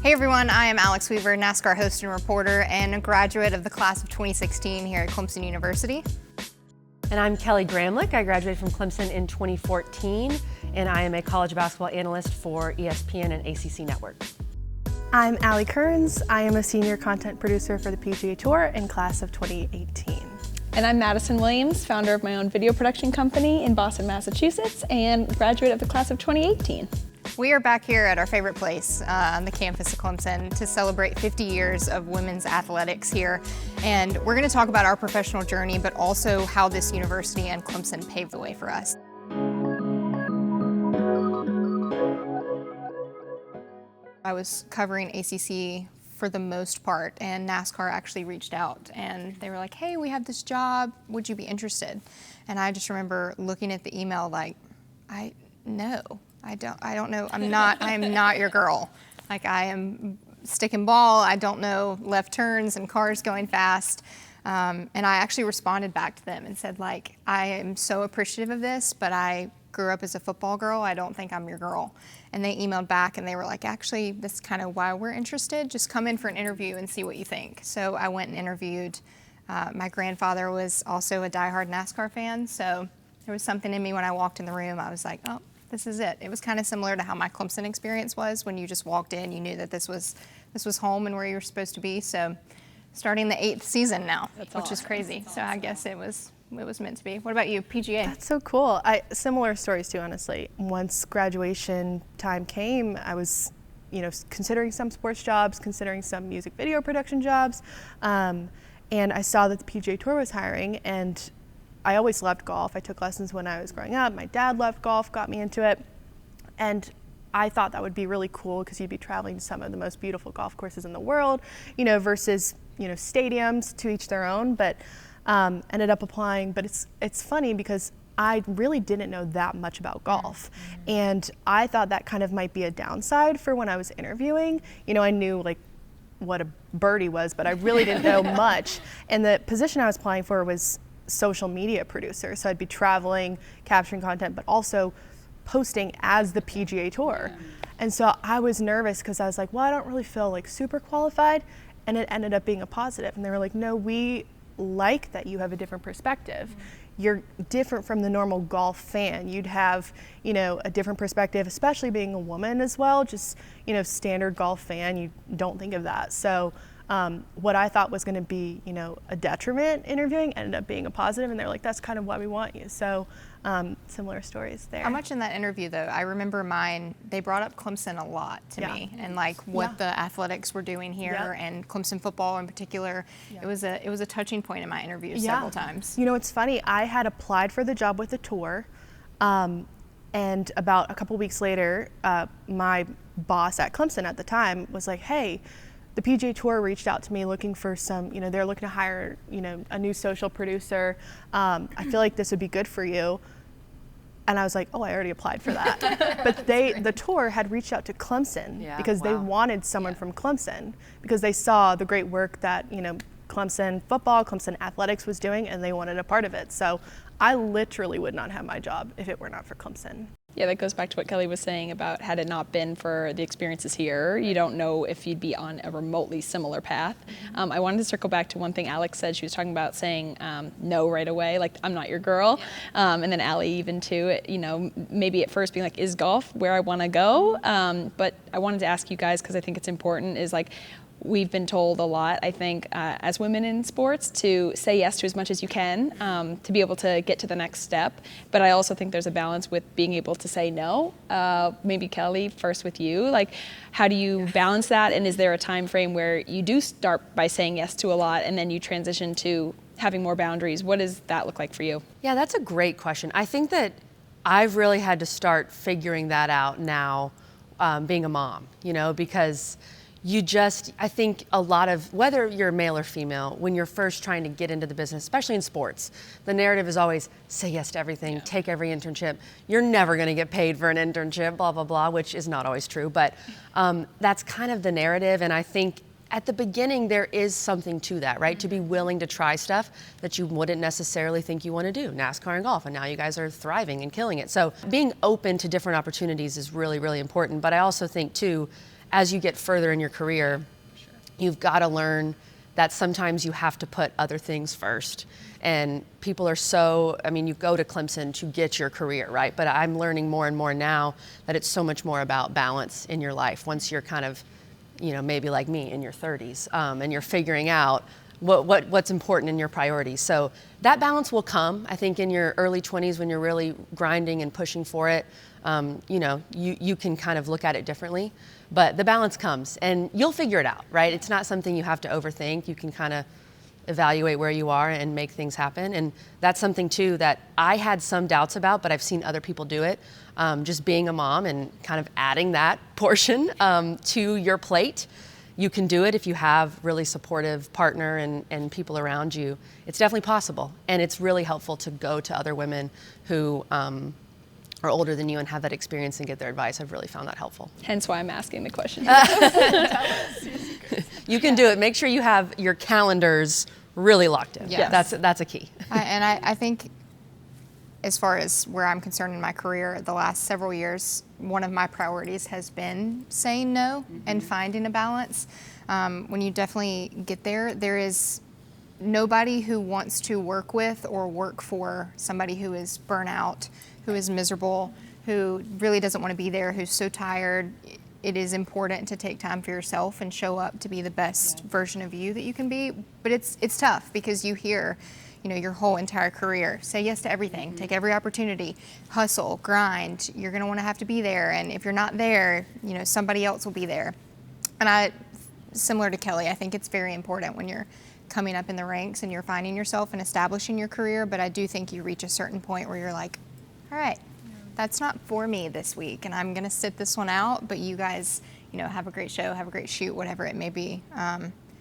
Hey everyone, I am Alex Weaver, NASCAR host and reporter and a graduate of the class of 2016 here at Clemson University. And I'm Kelly Gramlich. I graduated from Clemson in 2014, and I am a college basketball analyst for ESPN and ACC Network. I'm Ali Kerns. I am a senior content producer for the PGA Tour in class of 2018. And I'm Madison Williams, founder of my own video production company in Boston, Massachusetts, and graduate of the class of 2018. We are back here at our favorite place on the campus of Clemson to celebrate 50 years of women's athletics here. And we're going to talk about our professional journey, but also how this university and Clemson paved the way for us. I was covering ACC for the most part, and NASCAR actually reached out and they were like, hey, we have this job, would you be interested? And I just remember looking at the email like, no. I don't know. I am not your girl. Like, I am stick and ball. I don't know left turns and cars going fast. And I actually responded back to them and said, like, I am so appreciative of this, but I grew up as a football girl. I don't think I'm your girl. And they emailed back and they were like, actually, this is kind of why we're interested. Just come in for an interview and see what you think. So I went and interviewed. My grandfather was also a diehard NASCAR fan. So there was something in me when I walked in the room. I was like, oh, this is it. It was kind of similar to how my Clemson experience was. When you just walked in, you knew that this was home and where you were supposed to be. So starting the 8th season now, which is crazy. So I guess it was meant to be. What about you, PGA? That's so cool. Similar stories too, honestly. Once graduation time came, I was, considering some sports jobs, considering some music video production jobs, and I saw that the PGA Tour was hiring, and I always loved golf. I took lessons when I was growing up. My dad loved golf, got me into it. And I thought that would be really cool because you'd be traveling to some of the most beautiful golf courses in the world, versus, stadiums, to each their own. But ended up applying. But it's funny because I really didn't know that much about golf. Mm-hmm. And I thought that kind of might be a downside for when I was interviewing. I knew like what a birdie was, but I really didn't know much. And the position I was applying for was social media producer. So I'd be traveling, capturing content, but also posting as the PGA Tour. Yeah. And so I was nervous because I was like, well, I don't really feel like super qualified. And it ended up being a positive. And they were like, no, we like that you have a different perspective. Mm-hmm. You're different from the normal golf fan. You'd have, a different perspective, especially being a woman as well. Just, standard golf fan, you don't think of that. So what I thought was going to be, a detriment interviewing ended up being a positive, and they're like, that's kind of why we want you. So similar stories there. How much in that interview, though? I remember mine, they brought up Clemson a lot to me, and like what the athletics were doing here, and Clemson football in particular. It was a touching point in my interview several times. It's funny. I had applied for the job with the tour, and about a couple weeks later, my boss at Clemson at the time was like, hey, the PGA Tour reached out to me looking for some, they're looking to hire, a new social producer. I feel like this would be good for you. And I was like, oh, I already applied for that. But the tour had reached out to Clemson because they wanted someone from Clemson because they saw the great work that, Clemson football, Clemson athletics was doing, and they wanted a part of it. So I literally would not have my job if it were not for Clemson. Yeah, that goes back to what Kelly was saying about had it not been for the experiences here, you don't know if you'd be on a remotely similar path. Mm-hmm. I wanted to circle back to one thing Alex said. She was talking about saying no right away, like, I'm not your girl. Yeah. And then Ali even too, maybe at first being like, is golf where I want to go? But I wanted to ask you guys, because I think it's important, is like, we've been told a lot, I think, as women in sports, to say yes to as much as you can to be able to get to the next step. But I also think there's a balance with being able to say no. Maybe Kelly, first with you. Like, how do you balance that? And is there a time frame where you do start by saying yes to a lot and then you transition to having more boundaries? What does that look like for you? Yeah, that's a great question. I think that I've really had to start figuring that out now, being a mom, because I think a lot of, whether you're male or female, when you're first trying to get into the business, especially in sports, the narrative is always say yes to everything, take every internship. You're never going to get paid for an internship, blah, blah, blah, which is not always true. But that's kind of the narrative. And I think at the beginning, there is something to that, right? To be willing to try stuff that you wouldn't necessarily think you want to do, NASCAR and golf, and now you guys are thriving and killing it. So being open to different opportunities is really, really important. But I also think, too, as you get further in your career, you've got to learn that sometimes you have to put other things first. And people are so, I mean, you go to Clemson to get your career, right? But I'm learning more and more now that it's so much more about balance in your life. Once you're kind of, you know, maybe like me in your 30s, and you're figuring out what's important in your priorities. So that balance will come, I think, in your early 20s when you're really grinding and pushing for it. You know, you can kind of look at it differently, but the balance comes and you'll figure it out, right? It's not something you have to overthink. You can kind of evaluate where you are and make things happen. And that's something too that I had some doubts about, but I've seen other people do it. Just being a mom and kind of adding that portion to your plate. You can do it if you have really supportive partner and people around you. It's definitely possible. And it's really helpful to go to other women who are older than you and have that experience and get their advice. I've really found that helpful. Hence why I'm asking the question. You can do it. Make sure you have your calendars really locked in. Yes. That's a key. I think as far as where I'm concerned in my career, the last several years, one of my priorities has been saying no and finding a balance. When you definitely get there, there is nobody who wants to work with or work for somebody who is burnout, who is miserable, who really doesn't want to be there, who's so tired. It is important to take time for yourself and show up to be the best version of you that you can be. But it's tough because you hear, you know, your whole entire career, say yes to everything, take every opportunity, hustle, grind. You're going to want to have to be there. And if you're not there, you know, somebody else will be there. And similar to Kelly, I think it's very important when you're coming up in the ranks and you're finding yourself and establishing your career. But I do think you reach a certain point where you're like, all right, that's not for me this week, and I'm going to sit this one out, but you guys, you know, have a great show, have a great shoot, whatever it may be.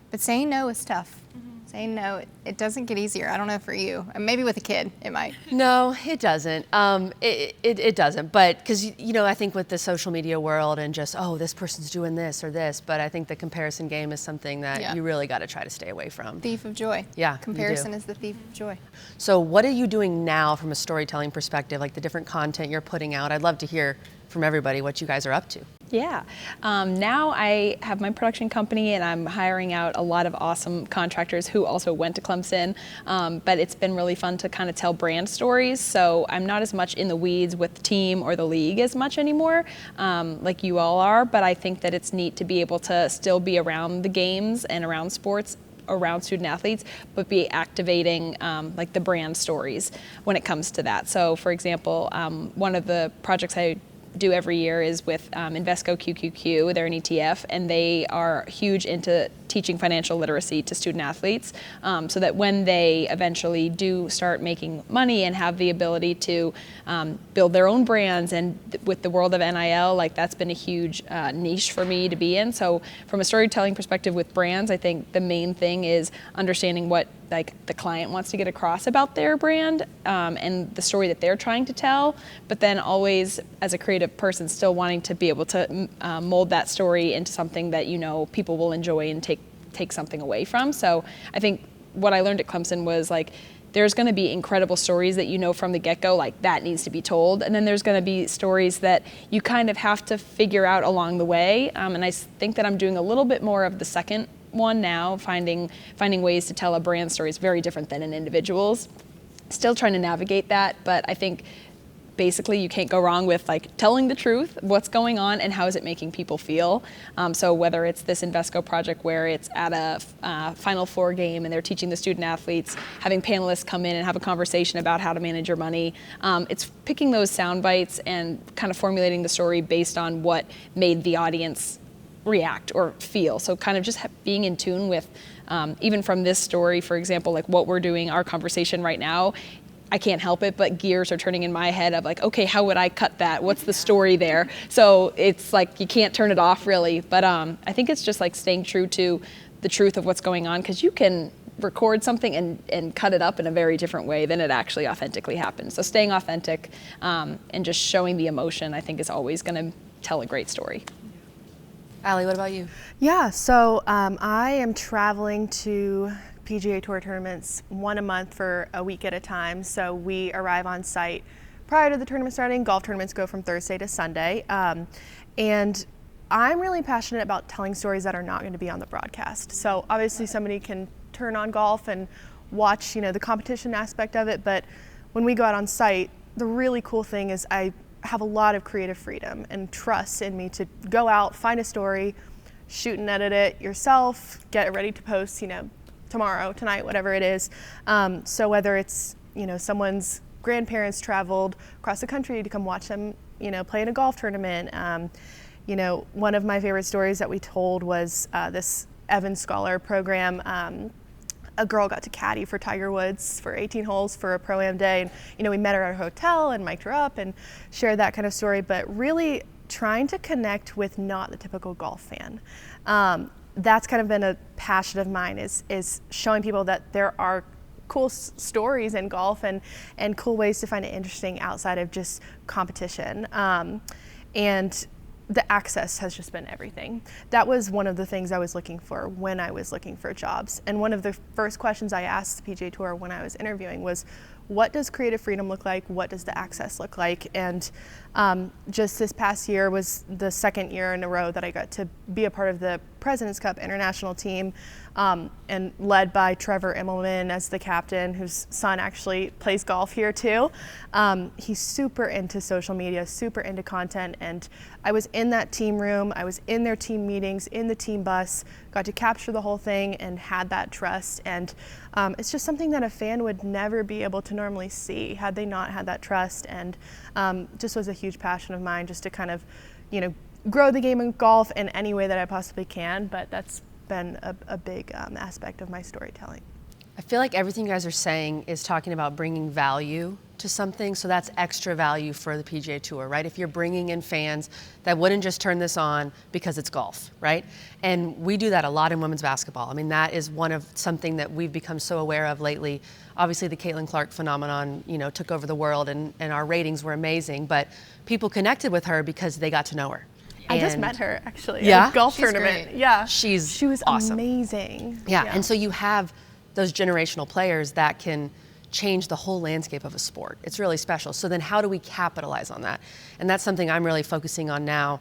But saying no is tough. Saying no, it doesn't get easier. I don't know for you. Maybe with a kid, it might. No, it doesn't. It doesn't. But because, you know, I think with the social media world and just, oh, this person's doing this or this, but I think the comparison game is something that you really got to try to stay away from. Thief of joy. Yeah, Comparison is the thief of joy. So what are you doing now from a storytelling perspective, like the different content you're putting out? I'd love to hear from everybody what you guys are up to. Yeah. Now I have my production company and I'm hiring out a lot of awesome contractors who also went to Clemson. But it's been really fun to kind of tell brand stories. So I'm not as much in the weeds with the team or the league as much anymore, like you all are. But I think that it's neat to be able to still be around the games and around sports, around student athletes, but be activating like the brand stories when it comes to that. So for example, one of the projects I do every year is with Invesco QQQ. They're an ETF, and they are huge into teaching financial literacy to student athletes, so that when they eventually do start making money and have the ability to build their own brands, and with the world of NIL, like that's been a huge niche for me to be in. So from a storytelling perspective with brands, I think the main thing is understanding what like the client wants to get across about their brand and the story that they're trying to tell, but then always as a creative person still wanting to be able to mold that story into something that, you know, people will enjoy and take something away from. So I think what I learned at Clemson was like there's going to be incredible stories that you know from the get-go, like that needs to be told, and then there's going to be stories that you kind of have to figure out along the way, and I think that I'm doing a little bit more of the second one now, finding ways to tell a brand story is very different than an individual's. Still trying to navigate that, but I think basically you can't go wrong with like telling the truth, what's going on and how is it making people feel. So whether it's this Invesco project where it's at a Final Four game and they're teaching the student athletes, having panelists come in and have a conversation about how to manage your money, it's picking those sound bites and kind of formulating the story based on what made the audience react or feel. So kind of just being in tune with, even from this story, for example, like what we're doing, our conversation right now, I can't help it, but gears are turning in my head of like, okay, how would I cut that? What's the story there? So it's like, you can't turn it off really. But I think it's just like staying true to the truth of what's going on, because you can record something and cut it up in a very different way than it actually authentically happens. So staying authentic and just showing the emotion, I think is always gonna tell a great story. Ali, what about you? Yeah, so I am traveling to PGA Tour tournaments one a month for a week at a time. So we arrive on site prior to the tournament starting. Golf tournaments go from Thursday to Sunday. And I'm really passionate about telling stories that are not going to be on the broadcast. So obviously somebody can turn on golf and watch, the competition aspect of it, but when we go out on site, the really cool thing is I have a lot of creative freedom and trust in me to go out, find a story, shoot and edit it yourself, get it ready to post, tomorrow, tonight, whatever it is. So whether it's, someone's grandparents traveled across the country to come watch them, play in a golf tournament. One of my favorite stories that we told was this Evans Scholar program. A girl got to caddy for Tiger Woods for 18 holes for a Pro-Am day. And, we met her at a hotel and mic'd her up and shared that kind of story, but really trying to connect with not the typical golf fan. That's kind of been a passion of mine, is showing people that there are cool stories in golf and cool ways to find it interesting outside of just competition. And the access has just been everything. That was one of the things I was looking for when I was looking for jobs. And one of the first questions I asked the PGA Tour when I was interviewing was, what does creative freedom look like? What does the access look like? And just this past year was the second year in a row that I got to be a part of the President's Cup international team, and led by Trevor Immelman as the captain, whose son actually plays golf here too. He's super into social media, super into content, and I was in that team room, I was in their team meetings, in the team bus, got to capture the whole thing and had that trust. And it's just something that a fan would never be able to normally see had they not had that trust. And just was a huge passion of mine, just to kind of, grow the game of golf in any way that I possibly can. But that's been a big aspect of my storytelling. I feel like everything you guys are saying is talking about bringing value to something, so that's extra value for the PGA Tour, right? If you're bringing in fans that wouldn't just turn this on because it's golf, right? And we do that a lot in women's basketball. I mean, that is one of something that we've become so aware of lately. Obviously, the Caitlin Clark phenomenon, took over the world, and our ratings were amazing, but people connected with her because they got to know her. I just met her actually Yeah? at a golf She's tournament. great. Yeah, she was awesome. awesome. Amazing. Yeah, and so you have those generational players that can change the whole landscape of a sport. It's really special. So then how do we capitalize on that? And that's something I'm really focusing on now,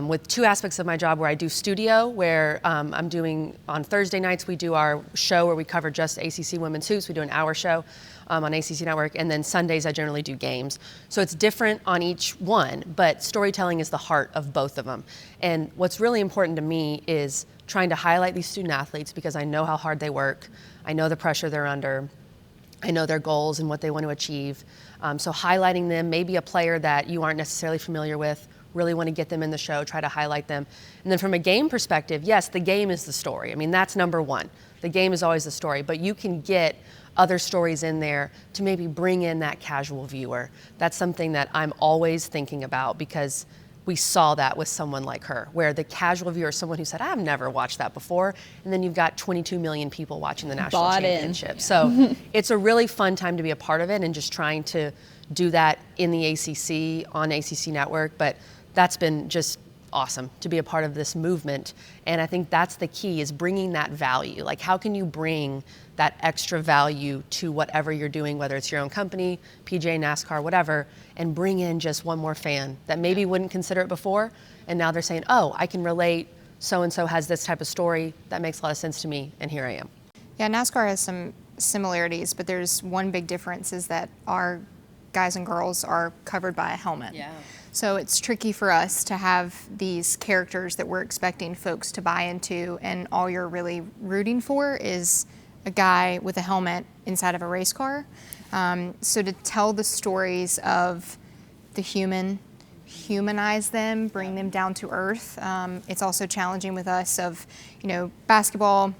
with two aspects of my job where I do studio, where I'm doing, on Thursday nights we do our show where we cover just ACC women's hoops. We do an hour show on ACC Network, and then Sundays I generally do games. So it's different on each one, but storytelling is the heart of both of them. And what's really important to me is trying to highlight these student athletes, because I know how hard they work, I know the pressure they're under, I know their goals and what they want to achieve. So highlighting them, maybe a player that you aren't necessarily familiar with, really want to get them in the show, try to highlight them. And then from a game perspective, yes, the game is the story. I mean, that's number one. The game is always the story, but you can get other stories in there to maybe bring in that casual viewer. That's something that I'm always thinking about, because we saw that with someone like her, where the casual viewer is someone who said, I've never watched that before, and then you've got 22 million people watching the national championship. So it's a really fun time to be a part of it, and just trying to do that in the ACC, on ACC Network. But that's been just awesome to be a part of this movement. And I think that's the key, is bringing that value. Like, how can you bring that extra value to whatever you're doing, whether it's your own company, PGA, NASCAR, whatever, and bring in just one more fan that maybe wouldn't consider it before, and now they're saying, oh, I can relate, so-and-so has this type of story, that makes a lot of sense to me, and here I am. Yeah, NASCAR has some similarities, but there's one big difference, is that our guys and girls are covered by a helmet. Yeah. So it's tricky for us to have these characters that we're expecting folks to buy into, and all you're really rooting for is a guy with a helmet inside of a race car. So to tell the stories of the humanize them, bring them down to earth. It's also challenging with us of, basketball,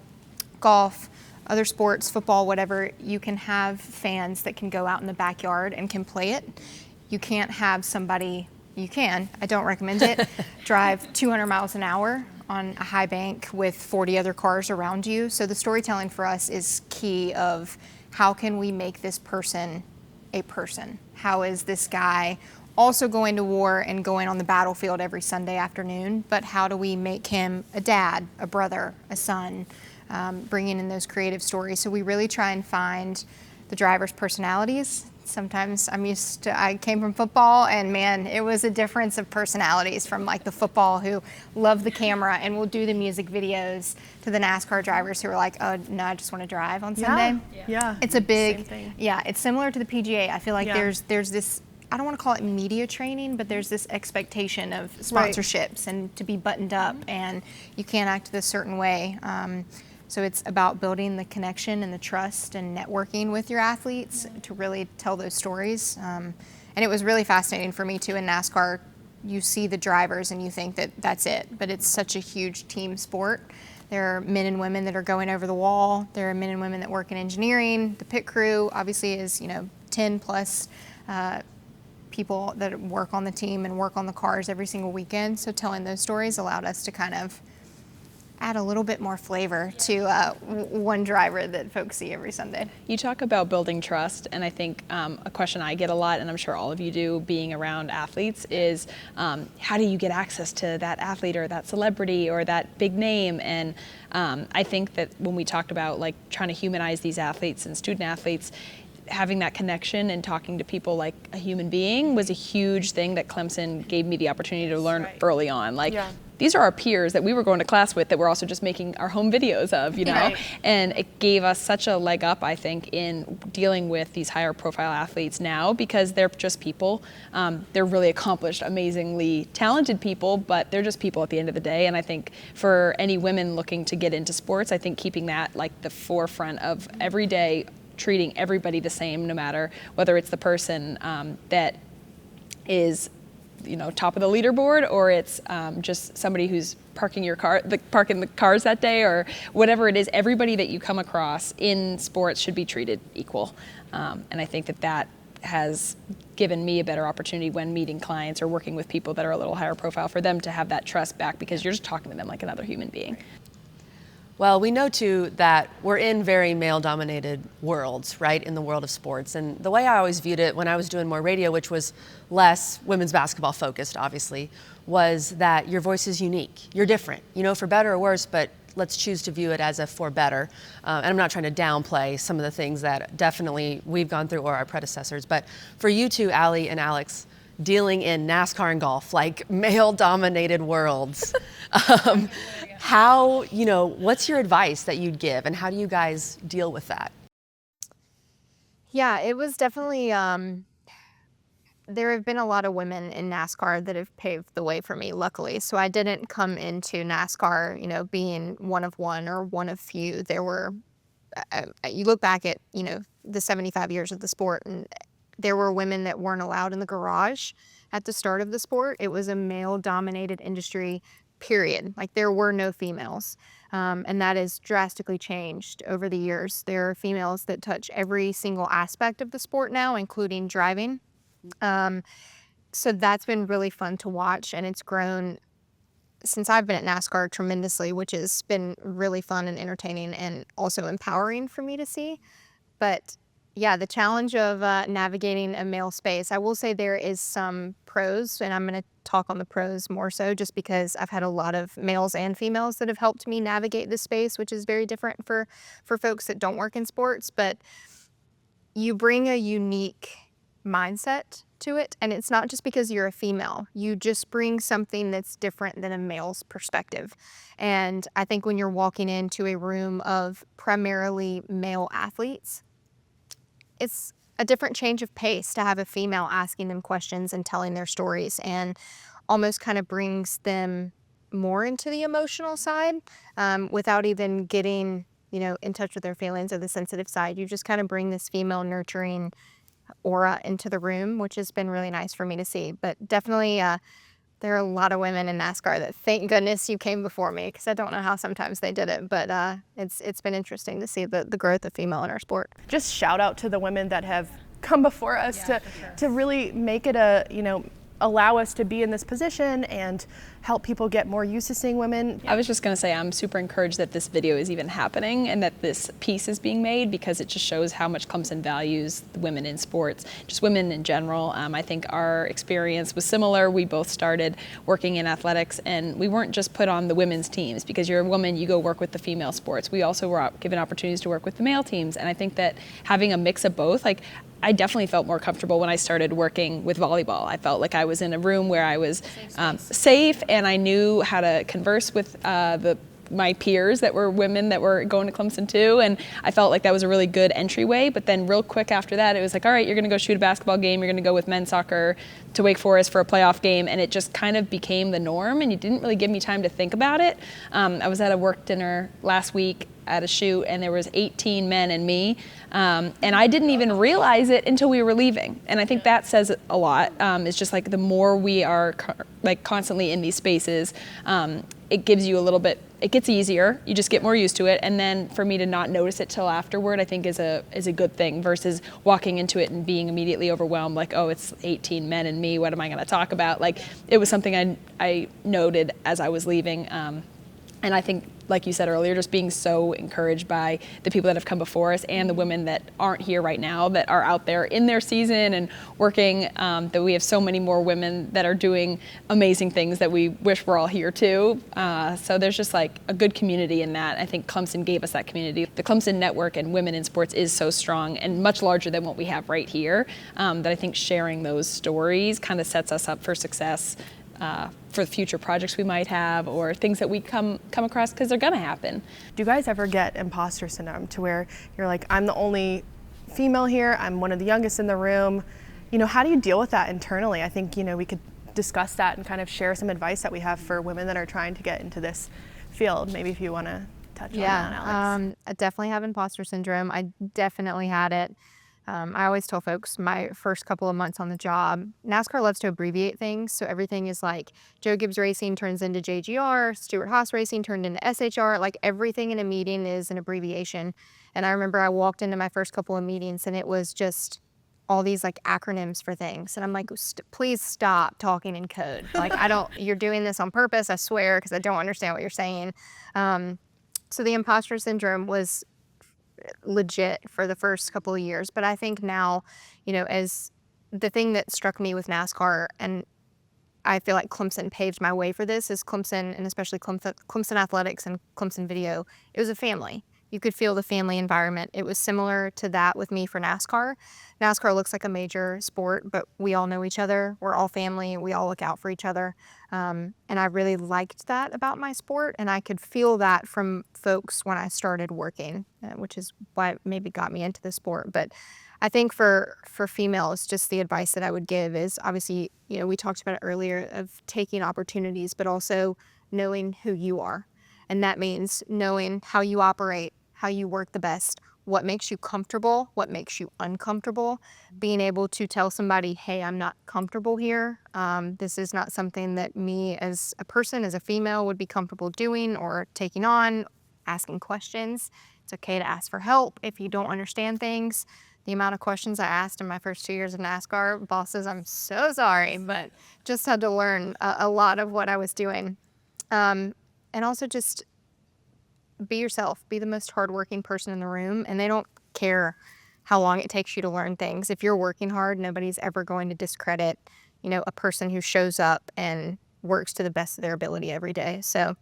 golf, other sports, football, whatever. You can have fans that can go out in the backyard and can play it. You can't have somebody, I don't recommend it, drive 200 miles an hour on a high bank with 40 other cars around you. So the storytelling for us is key of, how can we make this person a person? How is this guy also going to war and going on the battlefield every Sunday afternoon, but how do we make him a dad, a brother, a son, bringing in those creative stories. So we really try and find the drivers' personalities. Sometimes I came from football, and man, it was a difference of personalities from like the football who love the camera and will do the music videos to the NASCAR drivers who are like, oh no, I just want to drive on Sunday. Yeah. It's a big, Same thing. yeah, it's similar to the PGA. I feel like Yeah. there's this, I don't want to call it media training, but there's this expectation of sponsorships and to be buttoned up, and you can't act this certain way. So it's about building the connection and the trust and networking with your athletes to really tell those stories. And it was really fascinating for me too in NASCAR. You see the drivers and you think that that's it, but it's such a huge team sport. There are men and women that are going over the wall. There are men and women that work in engineering. The pit crew obviously is, 10 plus people that work on the team and work on the cars every single weekend. So telling those stories allowed us to kind of add a little bit more flavor to one driver that folks see every Sunday. You talk about building trust, and I think a question I get a lot, and I'm sure all of you do being around athletes, is how do you get access to that athlete or that celebrity or that big name? And I think that when we talked about like trying to humanize these athletes and student athletes, having that connection and talking to people like a human being was a huge thing that Clemson gave me the opportunity to learn early on. These are our peers that we were going to class with that we're also just making our home videos of, Right. And it gave us such a leg up, I think, in dealing with these higher profile athletes now, because they're just people. They're really accomplished, amazingly talented people, but they're just people at the end of the day. And I think for any women looking to get into sports, I think keeping that like the forefront of every day, treating everybody the same, no matter whether it's the person that is top of the leaderboard, or it's just somebody who's parking the cars that day, or whatever it is. Everybody that you come across in sports should be treated equal. And I think that has given me a better opportunity when meeting clients or working with people that are a little higher profile, for them to have that trust back, because you're just talking to them like another human being. Well, we know too that we're in very male-dominated worlds, right, in the world of sports. And the way I always viewed it when I was doing more radio, which was less women's basketball focused, obviously, was that your voice is unique. You're different, for better or worse, but let's choose to view it as a for better. And I'm not trying to downplay some of the things that definitely we've gone through, or our predecessors. But for you two, Ali and Alex, dealing in NASCAR and golf, like male-dominated worlds, what's your advice that you'd give, and how do you guys deal with that? Yeah, it was definitely, there have been a lot of women in NASCAR that have paved the way for me, luckily. So I didn't come into NASCAR, being one of one or one of few. There were, you look back at, the 75 years of the sport, and there were women that weren't allowed in the garage at the start of the sport. It was a male-dominated industry, period. Like, there were no females. And that has drastically changed over the years. There are females that touch every single aspect of the sport now, including driving. So that's been really fun to watch, and it's grown since I've been at NASCAR tremendously, which has been really fun and entertaining and also empowering for me to see. But yeah, the challenge of navigating a male space, I will say there is some pros, and I'm going to talk on the pros more so just because I've had a lot of males and females that have helped me navigate this space, which is very different for folks that don't work in sports. But you bring a unique mindset to it, and it's not just because you're a female. You just bring something that's different than a male's perspective. And I think when you're walking into a room of primarily male athletes, it's a different change of pace to have a female asking them questions and telling their stories, and almost kind of brings them more into the emotional side without even getting, in touch with their feelings or the sensitive side. You just kind of bring this female nurturing aura into the room, which has been really nice for me to see. But definitely there are a lot of women in NASCAR that thank goodness you came before me, because I don't know how sometimes they did it, but it's been interesting to see the growth of female in our sport. Just shout out to the women that have come before us to really make it allow us to be in this position and help people get more used to seeing women. I was just going to say I'm super encouraged that this video is even happening and that this piece is being made, because it just shows how much Clemson values the women in sports, just women in general. I think our experience was similar. We both started working in athletics, and we weren't just put on the women's teams because you're a woman, you go work with the female sports. We also were given opportunities to work with the male teams, and I think that having a mix of both, like, I definitely felt more comfortable when I started working with volleyball. I felt like I was in a room where I was safe, and I knew how to converse with my peers that were women that were going to Clemson too, and I felt like that was a really good entryway. But then real quick after that, it was like, all right, you're going to go shoot a basketball game, you're going to go with men's soccer to Wake Forest for a playoff game, and it just kind of became the norm, and you didn't really give me time to think about it. I was at a work dinner last week at a shoot, and there was 18 men and me, and I didn't even realize it until we were leaving. And I think that says a lot. It's just like the more we are constantly in these spaces, it gives you a little bit, it gets easier, you just get more used to it, and then for me to not notice it till afterward, I think is a good thing, versus walking into it and being immediately overwhelmed, like, oh, it's 18 men and me, what am I going to talk about? Like, it was something I noted as I was leaving, and I think, like you said earlier, just being so encouraged by the people that have come before us and the women that aren't here right now, that are out there in their season and working, that we have so many more women that are doing amazing things that we wish were all here too. So there's just like a good community in that. I think Clemson gave us that community. The Clemson network and women in sports is so strong and much larger than what we have right here, that I think sharing those stories kind of sets us up for success for future projects we might have, or things that we come across, because they're going to happen. Do you guys ever get imposter syndrome to where you're like, I'm the only female here, I'm one of the youngest in the room? You know, how do you deal with that internally? I think, you know, we could discuss that and kind of share some advice that we have for women that are trying to get into this field. Maybe if you want to touch on that, Alex. I definitely have imposter syndrome. I definitely had it. I always tell folks my first couple of months on the job, NASCAR loves to abbreviate things. So everything is like Joe Gibbs Racing turns into JGR, Stuart Haas Racing turned into SHR. Like everything in a meeting is an abbreviation. And I remember I walked into my first couple of meetings and it was just all these like acronyms for things. And I'm like, please stop talking in code. Like you're doing this on purpose, I swear, because I don't understand what you're saying. So the imposter syndrome was legit for the first couple of years, but I think now, you know, as the thing that struck me with NASCAR, and I feel like Clemson paved my way for this, is Clemson, and especially Clemson Athletics and Clemson Video. It was a family. You could feel the family environment. It was similar to that with me for NASCAR. NASCAR looks like a major sport, but we all know each other. We're all family. We all look out for each other. And I really liked that about my sport, and I could feel that from folks when I started working, which is why it maybe got me into the sport. But I think for females, just the advice that I would give is, obviously, you know, we talked about it earlier, of taking opportunities, but also knowing who you are. And that means knowing how you operate, how you work the best, what makes you comfortable, what makes you uncomfortable, being able to tell somebody, hey, I'm not comfortable here. This is not something that me as a person, as a female, would be comfortable doing or taking on, asking questions. It's okay to ask for help if you don't understand things. The amount of questions I asked in my first 2 years of NASCAR, bosses, I'm so sorry, but just had to learn a lot of what I was doing. And also just be yourself, be the most hardworking person in the room, and they don't care how long it takes you to learn things. If you're working hard, nobody's ever going to discredit, you know, a person who shows up and works to the best of their ability every day. So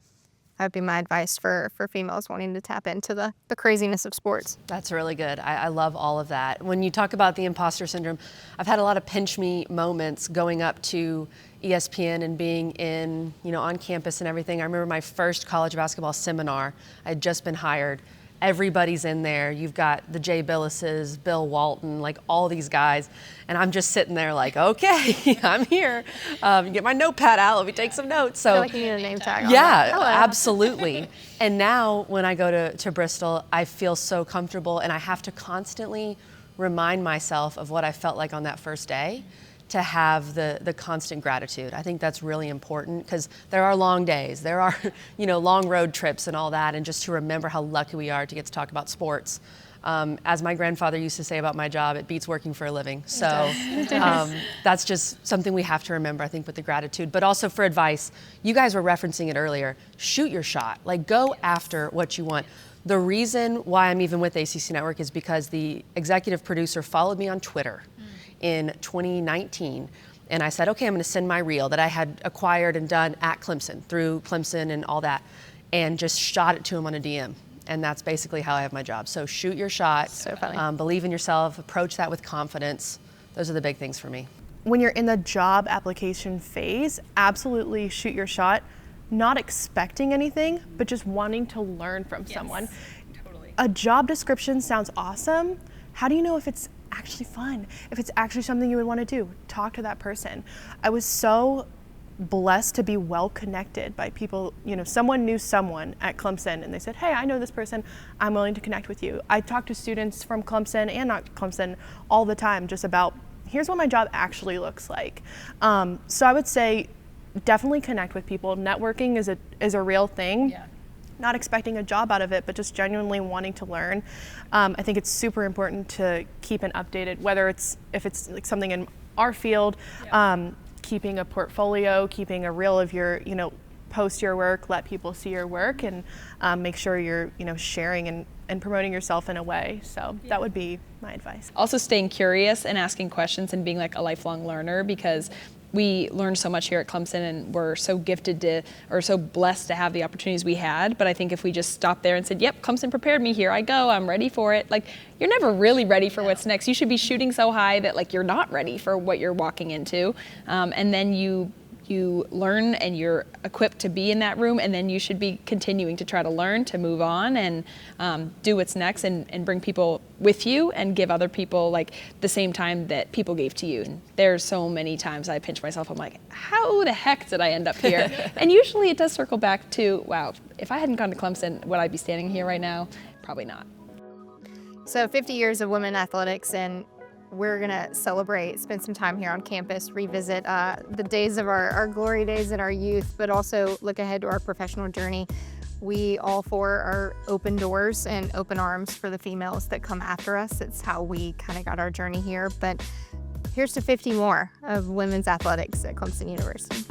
that would be my advice for females wanting to tap into the craziness of sports. That's really good. I love all of that. When you talk about the imposter syndrome, I've had a lot of pinch me moments going up to ESPN and being in, you know, on campus and everything. I remember my first college basketball seminar. I had just been hired. Everybody's in there. You've got the Jay Billises, Bill Walton, like all these guys. And I'm just sitting there like, okay, I'm here. Get my notepad out. Let me take some notes. So I feel like you need a name tag on yeah, that. Hello. Absolutely. And now when I go to Bristol, I feel so comfortable, and I have to constantly remind myself of what I felt like on that first day, to have the constant gratitude. I think that's really important, because there are long days, there are, you know, long road trips and all that, and just to remember how lucky we are to get to talk about sports. As my grandfather used to say about my job, it beats working for a living. So that's just something we have to remember, I think, with the gratitude. But also for advice, you guys were referencing it earlier, shoot your shot. Like, go after what you want. The reason why I'm even with ACC Network is because the executive producer followed me on Twitter in 2019. And I said, okay, I'm going to send my reel that I had acquired and done at Clemson, through Clemson and all that, and just shot it to him on a DM. And that's basically how I have my job. So shoot your shot, So funny. Believe in yourself, approach that with confidence. Those are the big things for me. When you're in the job application phase, absolutely shoot your shot, not expecting anything, but just wanting to learn from someone. Totally. A job description sounds awesome. How do you know if it's actually fun, if it's actually something you would want to do? Talk to that person. I was so blessed to be well connected by people. You know, someone knew someone at Clemson and they said, hey, I know this person, I'm willing to connect with you. I talk to students from Clemson and not Clemson all the time just about, here's what my job actually looks like. So I would say definitely connect with people. Networking is a real thing. Yeah. Not expecting a job out of it, but just genuinely wanting to learn. I think it's super important to keep it updated, whether if it's like something in our field, keeping a portfolio, keeping a reel of your, post your work, let people see your work, and make sure you're, sharing and promoting yourself in a way. So that would be my advice. Also staying curious and asking questions and being like a lifelong learner, because we learned so much here at Clemson and we're so gifted to, or so blessed to have the opportunities we had. But I think if we just stopped there and said, yep, Clemson prepared me, here I go, I'm ready for it. Like, you're never really ready for what's next. You should be shooting so high that like you're not ready for what you're walking into. And then you learn and you're equipped to be in that room, and then you should be continuing to try to learn, to move on and do what's next, and bring people with you and give other people like the same time that people gave to you. And there's so many times I pinch myself, I'm like, how the heck did I end up here? And usually it does circle back to, wow, if I hadn't gone to Clemson, would I be standing here right now? Probably not. So 50 years of women athletics, and we're going to celebrate, spend some time here on campus, revisit the days of our glory days in our youth, but also look ahead to our professional journey. We all four are open doors and open arms for the females that come after us. It's how we kind of got our journey here. But here's to 50 more of women's athletics at Clemson University.